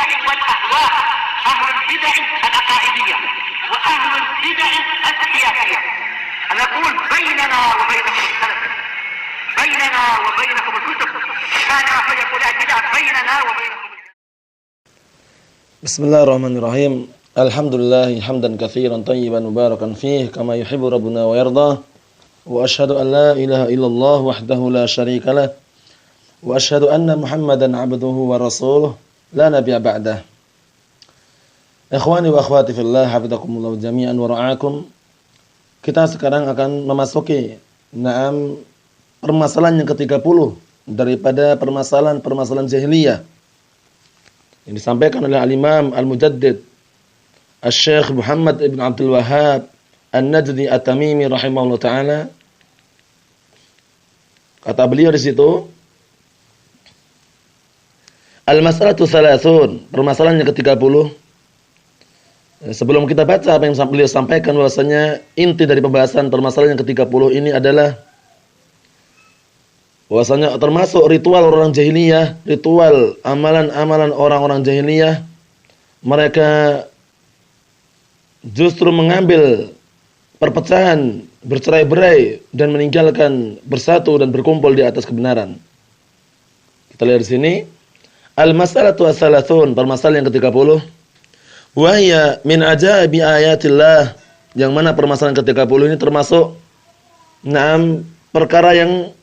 البدع والأهواء، أهل البدع العقائدية وأهل البدع السياسية. نقول بيننا وبينكم السلف، بيننا وبينكم الكتب، كان فيقول البدع بيننا وبينكم. بسم الله الرحمن الرحيم. الحمد لله حمدا كثيرا طيبا مباركا فيه كما يحب ربنا ويرضى. وأشهد أن لا إله إلا الله وحده لا شريك له وأشهد أن محمدا عبده ورسوله لا نبي بعده. Ikhwani wa akhwati fillah, hafizakumullah jami'an wa ra'akum. Kita sekarang akan memasuki permasalahan yang ke-30 daripada permasalahan jahiliyah yang disampaikan oleh al-Imam Al-Mujaddid Asy-Syaikh Muhammad ibn Abdul Wahhab An-Najdi At-Tamimi rahimahullah taala. Kata beliau di situ, al-mas'alatu thalathun, permasalahan yang ke-30. Sebelum kita baca apa yang beliau sampaikan, bahwasanya inti dari pembahasan permasalahan yang ke-30 ini adalah bahwasanya termasuk ritual orang jahiliyah, ritual amalan-amalan orang-orang jahiliyah, mereka justru mengambil perpecahan, bercerai-berai dan meninggalkan bersatu dan berkumpul di atas kebenaran. Kita lihat di sini, al-mas'alatu ats-tsalatsун, permasalahan yang ke-30. Wa hiya min ajaibi ayatillah, yang mana permasalahan ke-30 ini termasuk perkara yang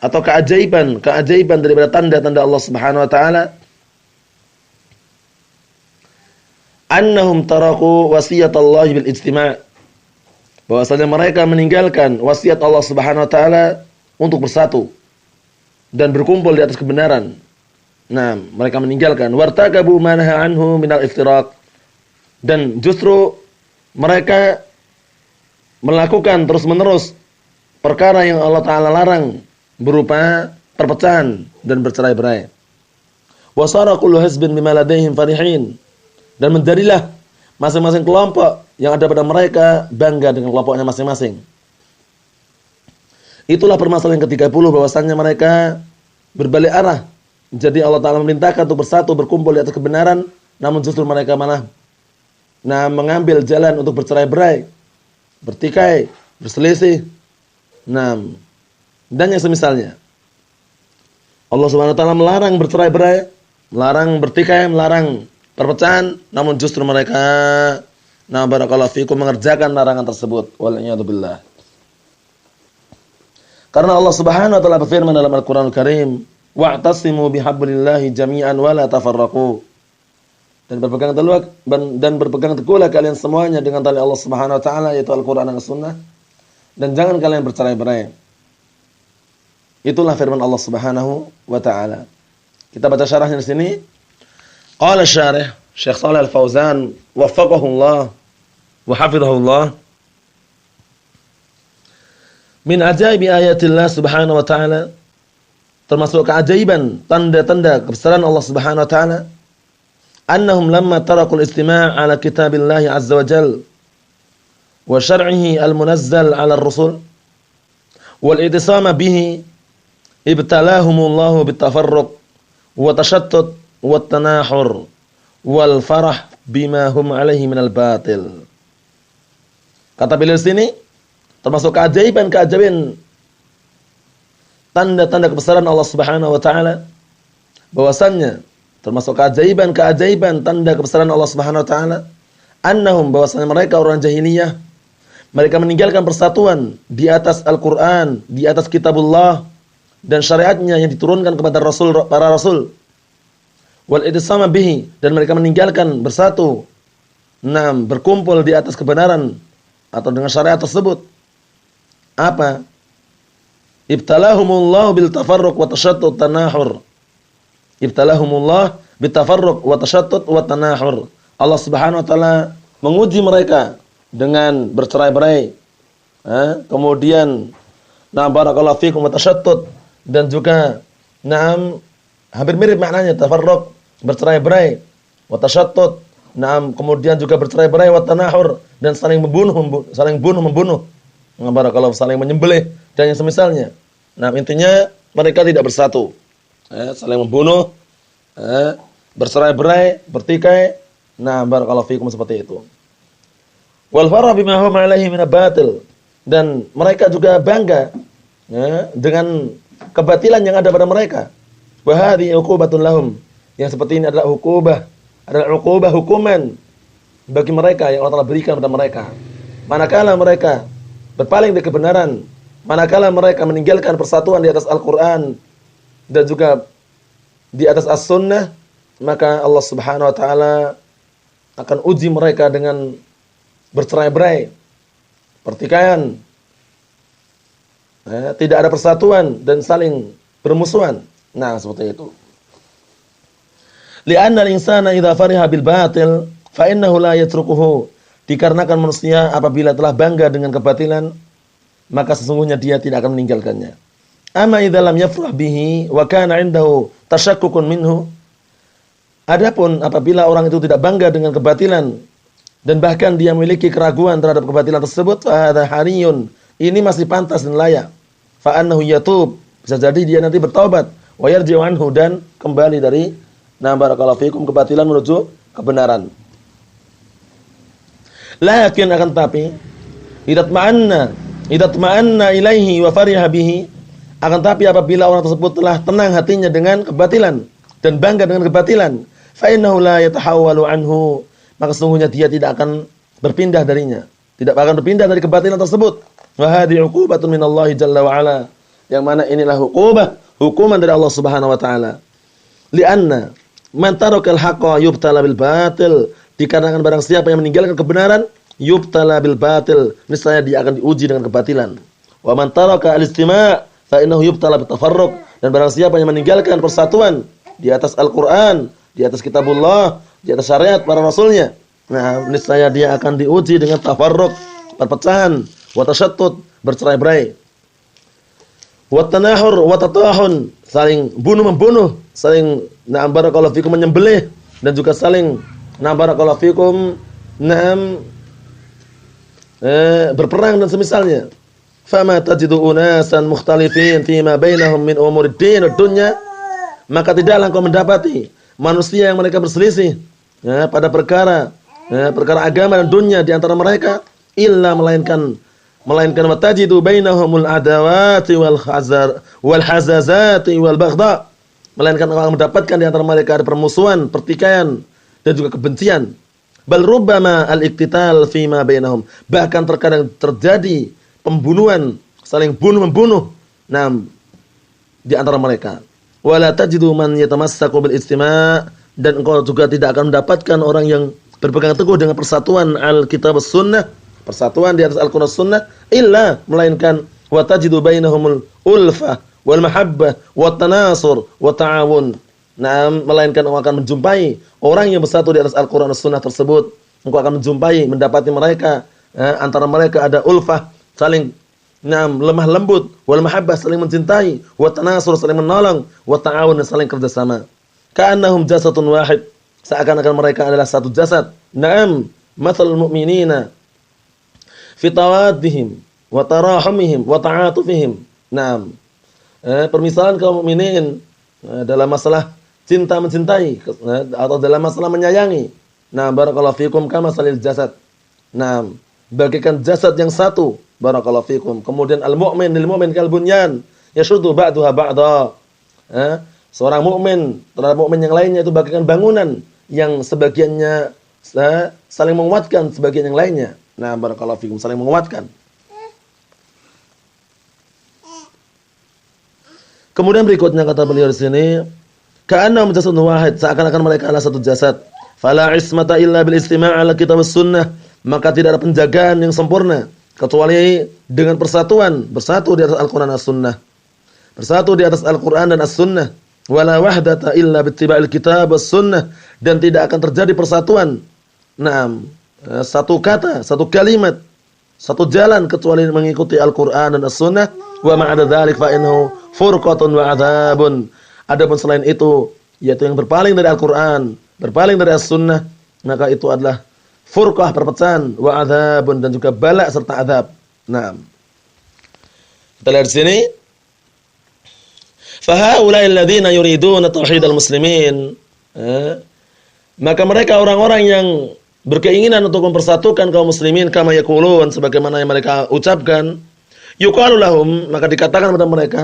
atau keajaiban daripada tanda-tanda Allah Subhanahu wa taala. Annahum taraku wasiyatallahi bil ijtima', bahwasanya mereka meninggalkan wasiat Allah Subhanahu wa taala untuk bersatu dan berkumpul di atas kebenaran. Mereka meninggalkan wartakabu ma naha anhu minal iftiraq, dan justru mereka melakukan terus-menerus perkara yang Allah taala larang berupa perpecahan dan bercerai-berai. Wa sara kullu hizbin bima ladaihim farihin, dan menjadilah masing-masing kelompok yang ada pada mereka bangga dengan kelompoknya masing-masing. Itulah permasalahan ke-30, bahwasannya mereka berbalik arah. Jadi Allah Ta'ala memerintahkan untuk bersatu, berkumpul di atas kebenaran, namun justru mereka malah mengambil jalan untuk bercerai-berai, bertikai, berselisih, dan yang semisalnya. Allah Subhanahu wa taala melarang bercerai-berai, melarang bertikai, melarang perpecahan, namun justru mereka barakallahu fikum mengerjakan larangan tersebut. Wal'iyadzubillah. Karena Allah Subhanahu wa taala berfirman dalam Al-Qur'anul Karim, wa'tasimu bihablillahi jami'an wa la tafarraqu, dan berpegang teguhlah kalian semuanya dengan tali Allah Subhanahu wa taala, yaitu Al-Qur'an dan As-Sunnah, dan jangan kalian bercerai-berai. Itulah firman Allah Subhanahu wa taala. Kita baca syarahnya di sini. Qala syarih Syekh Shalih Al-Fauzan waffaqahu Allah wa hafidhahu Allah, min ajaibi ayatillah subhanahu wa ta'ala, termasuk keajaiban tanda-tanda kebesaran Allah Subhanahu wa taala, annahum lamma tarakul istima' ala kitabillahi azza wa jalla wa syar'ihi al-munazzal 'ala ar-rusul wal i'tisama bihi, ibtalahumullahu bitafarruq wa tashattut wa tanahur wal farah bima hum 'alaihi minal batil. Kata beliau sini, termasuk keajaiban tanda-tanda kebesaran Allah Subhanahu wa taala, bahwasannya termasuk keajaiban tanda kebesaran Allah Subhanahu wa taala, annahum, bahwasannya mereka orang jahiliyah, mereka meninggalkan persatuan di atas Al-Qur'an, di atas kitabullah dan syariatnya yang diturunkan kepada para rasul, wal idtisama bihi, dan mereka meninggalkan bersatu, berkumpul di atas kebenaran atau dengan syariat tersebut. Apa? Ibtalahumullah bil tafarruq wa tashattut tanahur. Ibtalahumullah bil tafarruq wa tashattut wa tanahur. Allah Subhanahu wa taala menguji mereka dengan bercerai-berai. Kemudian barakallahu fikum wa tashattut, dan juga hampir mirip maknanya, tafarruq bercerai-berai, wa tashattut kemudian juga bercerai-berai, wa tanahur, dan saling membunuh. Barakallahu, saling menyembelih dan yang semisalnya. Intinya mereka tidak bersatu, saling membunuh, bercerai-berai, bertikai. Nah, barakallahu fikum seperti itu. Wal farah bima hum alaihi min batil, dan mereka juga bangga ya, dengan kebatilan yang ada pada mereka. Wa hadhihi uqubatun lahum. Yang seperti ini adalah uqubah hukuman bagi mereka yang Allah telah berikan kepada mereka. Manakala mereka berpaling dari kebenaran, manakala mereka meninggalkan persatuan di atas Al-Qur'an dan juga di atas As-Sunnah, maka Allah Subhanahu wa taala akan uji mereka dengan bercerai-berai, pertikaian, tidak ada persatuan dan saling bermusuhan. Nah, seperti itu. Li'anna al-insana idza fariha bil batil fa innahu la yatrukuhu. Dikarenakan manusia apabila telah bangga dengan kebatilan, maka sesungguhnya dia tidak akan meninggalkannya. Amma idza lam yafrah bihi wa kana 'indahu tashakkukun minhu. Adapun apabila orang itu tidak bangga dengan kebatilan dan bahkan dia memiliki keraguan terhadap kebatilan tersebut, fa hadza hariyun. Ini masih pantas dan layak. Fa annahu yatub. Bisa jadi dia nanti bertaubat wa yarji'u anhu, dan kembali dari barakallahu fikum kebatilan menuju kebenaran. Lakin akan tapi idat ma'anna ilaihi wa fariha bihi, akan tapi apabila orang tersebut telah tenang hatinya dengan kebatilan dan bangga dengan kebatilan, fa innahu la yatahawwalu anhu, maka sesungguhnya dia tidak akan berpindah darinya, tidak akan berpindah dari kebatilan tersebut. Wa hadhihi 'uqubatun minallahi jalla wa ala, yang mana inilah hukuman dari Allah Subhanahu wa taala. Li'anna man tarakal haqqa yubtala bil batil, dikarenakan barang siapa yang meninggalkan kebenaran, yubtala bil batil, niscaya dia akan diuji dengan kebatilan. Wa man taraka al-istima' fa innahu yubtala bit tafarruq, dan barang siapa yang meninggalkan persatuan di atas Al-Qur'an, di atas kitabullah, di atas syariat para rasulnya, nah niscaya dia akan diuji dengan tafarruq, perpecahan, wa tashattut, bercerai-berai, wa tanahur wa tatahun, saling bunuh-membunuh, saling barakallahu fikum menyembelih, dan juga saling barakallahu fikum berperang dan semisalnya. Fama tajidu unasan mukhtalifin fima bainahum min umurid din wad dunya, maka tidaklah kau mendapati manusia yang mereka berselisih pada perkara agama dan dunia di antara mereka, illa melainkan watajidu bainahumul adawati wal hazazati wal baghdha, melainkan akan mendapatkan di antara mereka ada permusuhan, pertikaian dan juga kebencian. Bal rubbama al-iqtital fima bainahum, bahkan terkadang terjadi pembunuhan, saling bunuh-membunuh di antara mereka. Wala tajidu man yatamassaku bil istima', dan engkau juga tidak akan mendapatkan orang yang berpegang teguh dengan persatuan al-kitab was-sunnah, persatuan di atas Al-Qur'an Sunnah, illa melainkan wa tajidu bainahumul ulfah wal mahabbah wat tanasur wat ta'awun. Melainkan engkau akan menjumpai orang yang bersatu di atas Al-Qur'an Sunnah tersebut. Engkau akan mendapati mereka antara mereka ada ulfah, saling lemah lembut, wal mahabbah, saling mencintai, wat tanasur, saling menolong, wat ta'awun, saling kerjasama. Ka'annahum jasadun wahid, seakan-akan mereka adalah satu jasad. Mathalul mu'minina fi tawaddihim wa tarahumihim wa ta'atufihim. Permisalan kaum mukminin dalam masalah cinta mencintai atau dalam masalah menyayangi. Barakallahu fikum kama salil jasad. Bagikan jasad yang satu. Barakallahu fikum. Kemudian al-mu'min lil mu'min kal bunyan yashuddu ba'daha ba'dha. Seorang mukmin terhadap mukmin yang lainnya itu bagikan bangunan yang sebagiannya saling menguatkan sebagian yang lainnya. Barakallahu fikum, saling menguatkan. Kemudian berikutnya kata beliau di sini, ka'annahum jasadun wahid, seakan-akan mereka adalah satu jasad. Fala ismata illa bil istima' ala kitab sunnah, maka tidak ada penjagaan yang sempurna kecuali dengan persatuan, bersatu di atas Al-Qur'an dan As-Sunnah. Bersatu di atas Al-Qur'an dan As-Sunnah. Wala wahdata illa bittiba'il kitab was-sunnah, dan tidak akan terjadi persatuan. Satu kata, satu kalimat, satu jalan kecuali mengikuti Al-Qur'an dan As-Sunnah. Wa ma'ada dzalik fa innahu furqatun wa 'adzabun. Adapun selain itu, yaitu yang berpaling dari Al-Qur'an, berpaling dari As-Sunnah, maka itu adalah furqah, perpecahan, wa 'adzabun, dan juga bala serta azab. Kita lihat di sini. Fa haula'il ladzina yuriduna tauhidal muslimin. Maka mereka orang-orang yang berkeinginan untuk mempersatukan kaum muslimin kama yaqulun, sebagaimana yang mereka ucapkan, yuqalu lahum, maka dikatakan kepada mereka,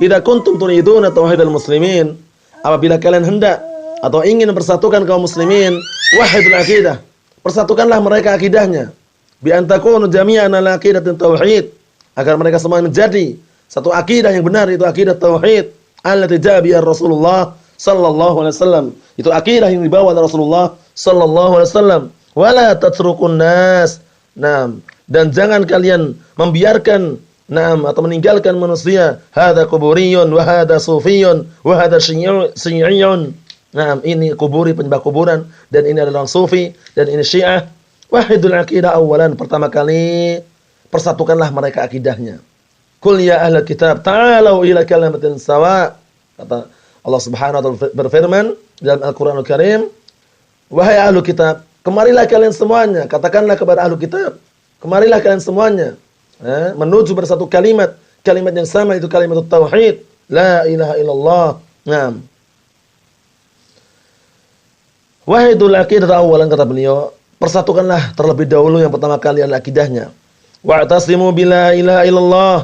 idza kuntum turiduna tauhidal muslimin, apabila kalian hendak atau ingin mempersatukan kaum muslimin, wahidul aqidah, persatukanlah mereka akidahnya, bi antakunu jami'an ala aqidatin tauhid, agar mereka semua menjadi satu akidah yang benar, itu akidah tauhid allati jaa biha Rasulullah sallallahu alaihi wasallam. Itu akidah yang dibawa oleh Rasulullah sallallahu alaihi wasallam. Wala tatrukun nas. Naam, dan jangan kalian membiarkan atau meninggalkan manusia, hadza kuburiyun wa hadza sufiyun wa hadza syi'iyun. Naam, ini kuburi, penyembah kuburan, dan ini adalah orang sufi, dan ini Syiah. Wahidul aqidah awalan, pertama kali persatukanlah mereka akidahnya. Qul ya ahlal kitab ta'alu ila kalimatin sawa. Kata Allah Subhanahu wa taala berfirman dalam Al-Qur'anul Karim, wahai ahlul kitab, kemarilah kalian semuanya, katakanlah kepada ahlul kitab, kemarilah kalian semuanya menuju bersatu kalimat yang sama, itu kalimat tauhid, la ilaha illallah. Naam. Wahidul aqidah awalan, kata beliau, persatukanlah terlebih dahulu, yang pertama kali adalah akidahnya. Wa'tasimu bila ilaha illallah,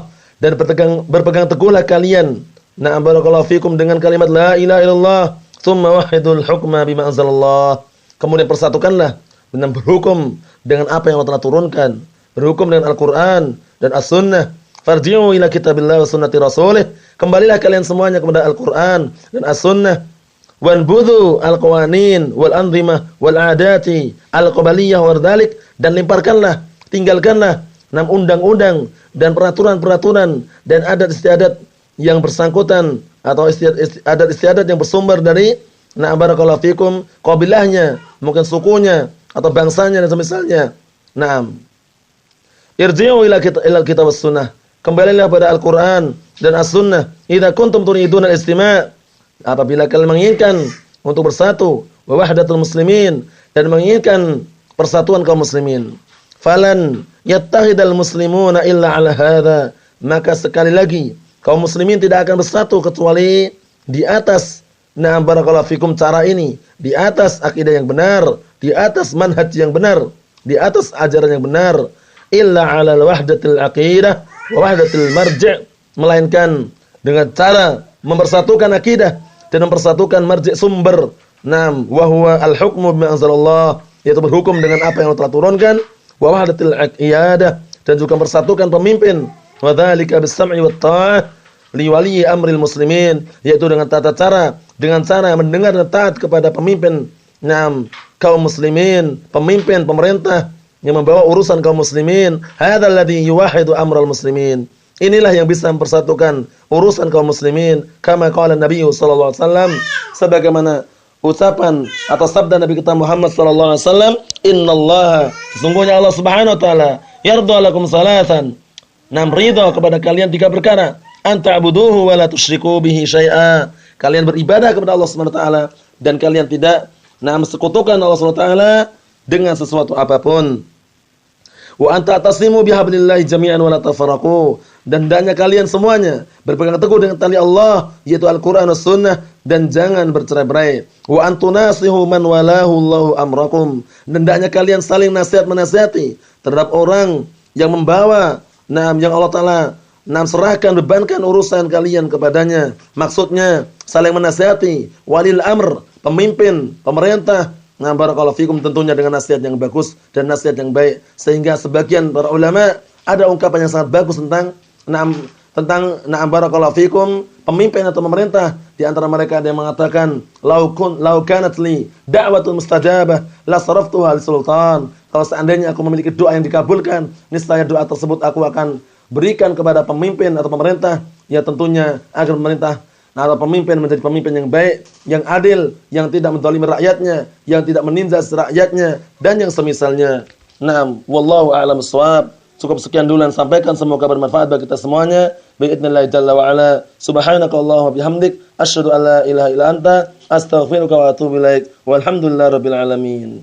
dan berpegang teguhlah kalian, na'am barakallahu fikum, dengan kalimat la ilaha illallah, tsumma wahidul hukma bima anzalallah. Kemudian persatukanlah dengan berhukum dengan apa yang Allah telah turunkan, berhukum dengan Al-Qur'an dan As-Sunnah. Farji'u ila kitabillah wa sunnati rasulih, kembalilah kalian semuanya kepada Al-Qur'an dan As-Sunnah. Wanbudhu al-qawanin wal anzimah wal adati al-qabaliyah wa dzalik, dan lemparkanlah, tinggalkanlah undang-undang dan peraturan-peraturan dan adat istiadat yang bersangkutan, atau adat istiadat yang bersumber dari barakallahu fikum qabilahnya, mungkin sukunya atau bangsanya dan semisalnya. Naam. Irji'u ila kitab was sunnah, kembalilah pada Al-Qur'an dan As-Sunnah. Idza kuntum turiduna al-istima', apabila kalian menginginkan untuk bersatu, wa wahdatul muslimin, dan menginginkan persatuan kaum muslimin. Falan yattahidal muslimuna illa ala hadza, maka sekali lagi kaum muslimin tidak akan bersatu kecuali di atas barakallahu fikum cara ini, di atas akidah yang benar, di atas manhaj yang benar, di atas ajaran yang benar, illa ala wahdatil aqidah wa wahdatil marji', melainkan dengan cara mempersatukan akidah dan mempersatukan marji' sumber, wa huwa al-hukmu bima anzalallah, yaitu berhukum dengan apa yang Allah telah turunkan, wa wahdatil iyadah, dan juga mempersatukan pemimpin, wa dzalika bis-sam'i wat ta'ah li wali amril muslimin, yaitu dengan tata cara, dengan cara mendengar dan taat kepada pemimpin kaum muslimin, pemimpin pemerintah yang membawa urusan kaum muslimin. Hadzal ladzi yuwahidu amral muslimin, inilah yang bisa mempersatukan urusan kaum muslimin. Kama qala Nabi sallallahu alaihi wasallam, sebagaimana ucapan atau sabda Nabi kita Muhammad sallallahu alaihi wasallam, innallaha, sesungguhnya Allah Subhanahu wa taala, yarda lakum salatan, ridha kepada kalian 3 perkara, anta'buduhu wa la tusyriku bihi syai'a, kalian beribadah kepada Allah Subhanahu wa taala dan kalian tidak sekutukan Allah Subhanahu wa taala dengan sesuatu apapun. Wa anta taslimu bihablillahi jami'an wa la tafarraqu, dan hendaknya kalian semuanya berpegang teguh dengan tali Allah, yaitu Al-Qur'an dan Sunnah, dan jangan bercerai-berai. Wa antunasihu man walahu Allahu amrakum, dan hendaknya kalian saling nasihat-menasihati terhadap orang yang membawa yang Allah taala serahkan, bebankan urusan kalian kepadanya. Maksudnya saling menasihati walil amr, pemimpin, pemerintah. Barakallahu fikum, tentunya dengan nasihat yang bagus dan nasihat yang baik. Sehingga sebagian para ulama ada ungkapan yang sangat bagus tentang barakallahu fikum, pemimpin atau pemerintah. Di antara mereka ada yang mengatakan, lau kanat li da'watul mustajabah la saraftuha li sultan. Kalau seandainya aku memiliki doa yang dikabulkan, niscaya doa tersebut aku akan berikan kepada pemimpin atau pemerintah. Ya tentunya agar pemerintah atau pemimpin menjadi pemimpin yang baik, yang adil, yang tidak menzalimi rakyatnya, yang tidak menindas rakyatnya, dan yang semisalnya. Wallahu a'lam bissawab. Cukup sekian dulu yang sampaikan, semoga bermanfaat bagi kita semuanya. Bi'idznillah jalla wa ala. Subhanakallahumma bihamdik, asyhadu an la ilaha illa anta, astaghfiruka wa atubu ilaik. Walhamdulillahirabbil alamin.